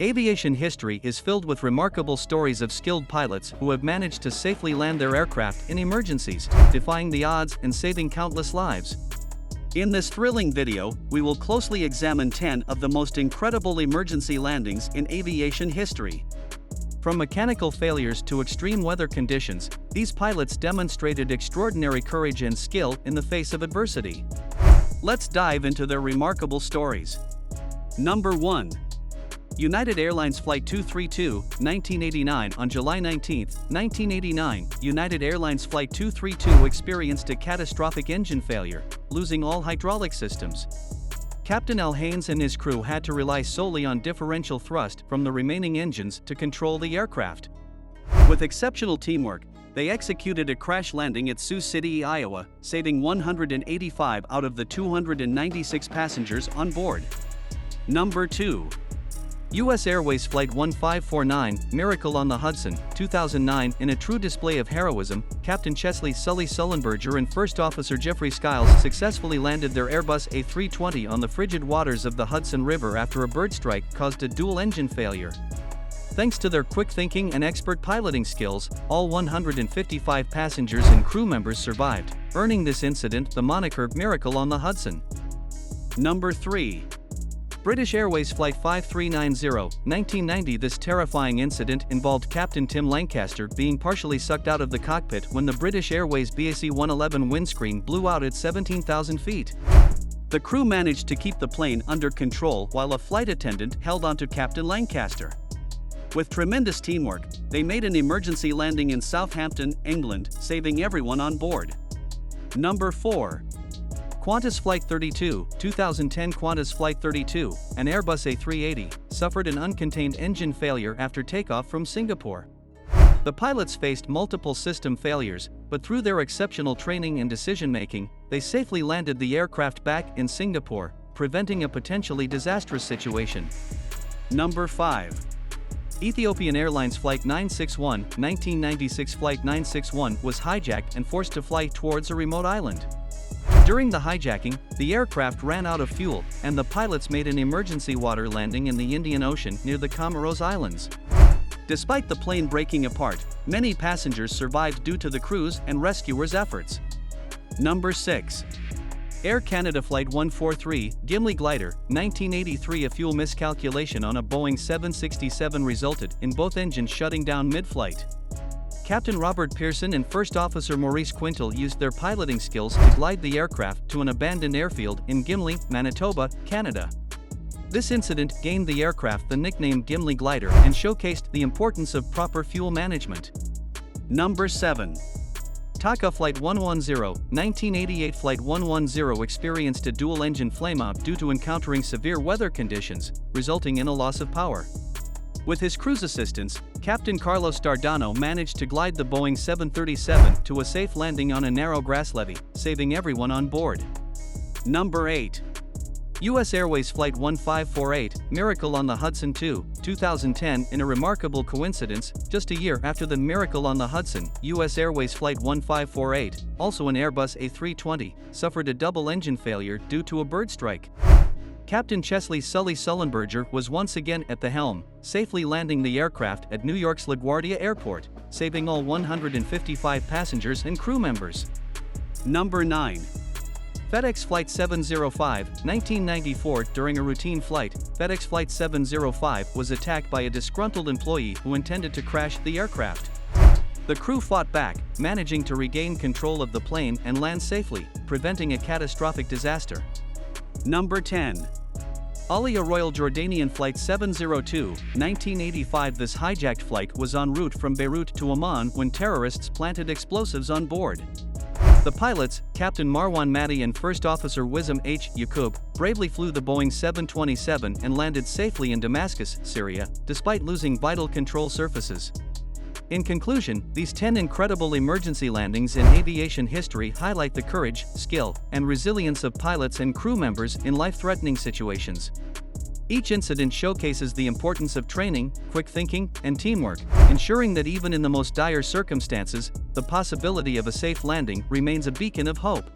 Aviation history is filled with remarkable stories of skilled pilots who have managed to safely land their aircraft in emergencies, defying the odds and saving countless lives. In this thrilling video, we will closely examine 10 of the most incredible emergency landings in aviation history. From mechanical failures to extreme weather conditions, these pilots demonstrated extraordinary courage and skill in the face of adversity. Let's dive into their remarkable stories. Number 1. United Airlines Flight 232, 1989. On July 19, 1989, United Airlines Flight 232 experienced a catastrophic engine failure, losing all hydraulic systems. Captain Al Haynes and his crew had to rely solely on differential thrust from the remaining engines to control the aircraft. With exceptional teamwork, they executed a crash landing at Sioux City, Iowa, saving 185 out of the 296 passengers on board. Number 2. U.S. Airways Flight 1549, Miracle on the Hudson, 2009. In a true display of heroism, Captain Chesley Sully Sullenberger and First Officer Jeffrey Skiles successfully landed their Airbus A320 on the frigid waters of the Hudson River after a bird strike caused a dual-engine failure. Thanks to their quick thinking and expert piloting skills, all 155 passengers and crew members survived, earning this incident the moniker Miracle on the Hudson. Number 3. British Airways Flight 5390, 1990. This terrifying incident involved Captain Tim Lancaster being partially sucked out of the cockpit when the British Airways BAC 111 windscreen blew out at 17,000 feet. The crew managed to keep the plane under control while a flight attendant held onto Captain Lancaster. With tremendous teamwork, they made an emergency landing in Southampton, England, saving everyone on board. Number 4. Qantas Flight 32, 2010. Qantas Flight 32, an Airbus A380, suffered an uncontained engine failure after takeoff from Singapore. The pilots faced multiple system failures, but through their exceptional training and decision-making, they safely landed the aircraft back in Singapore, preventing a potentially disastrous situation. Number 5. Ethiopian Airlines Flight 961, 1996. Flight 961 was hijacked and forced to fly towards a remote island. During the hijacking, the aircraft ran out of fuel, and the pilots made an emergency water landing in the Indian Ocean near the Comoros Islands. Despite the plane breaking apart, many passengers survived due to the crew's and rescuers' efforts. Number 6. Air Canada Flight 143, Gimli Glider, 1983. A fuel miscalculation on a Boeing 767 resulted in both engines shutting down mid-flight. Captain Robert Pearson and First Officer Maurice Quintal used their piloting skills to glide the aircraft to an abandoned airfield in Gimli, Manitoba, Canada. This incident gained the aircraft the nickname Gimli Glider and showcased the importance of proper fuel management. Number 7. TACA Flight 110, 1988. Flight 110 experienced a dual-engine flameout due to encountering severe weather conditions, resulting in a loss of power. With his crew's assistance, Captain Carlos Dardano managed to glide the Boeing 737 to a safe landing on a narrow grass levee, saving everyone on board. Number 8. U.S. Airways Flight 1548, Miracle on the Hudson 2, 2010. In a remarkable coincidence, just a year after the Miracle on the Hudson, U.S. Airways Flight 1548, also an Airbus A320, suffered a double-engine failure due to a bird strike. Captain Chesley Sully Sullenberger was once again at the helm, safely landing the aircraft at New York's LaGuardia Airport, saving all 155 passengers and crew members. Number 9. FedEx Flight 705, 1994. During a routine flight, FedEx Flight 705 was attacked by a disgruntled employee who intended to crash the aircraft. The crew fought back, managing to regain control of the plane and land safely, preventing a catastrophic disaster. Number 10. Aliyah Royal Jordanian Flight 702, 1985. This hijacked flight was en route from Beirut to Amman when terrorists planted explosives on board. The pilots, Captain Marwan Madi and First Officer Wissam H. Yaqub, bravely flew the Boeing 727 and landed safely in Damascus, Syria, despite losing vital control surfaces. In conclusion, these 10 incredible emergency landings in aviation history highlight the courage, skill, and resilience of pilots and crew members in life-threatening situations. Each incident showcases the importance of training, quick thinking, and teamwork, ensuring that even in the most dire circumstances, the possibility of a safe landing remains a beacon of hope.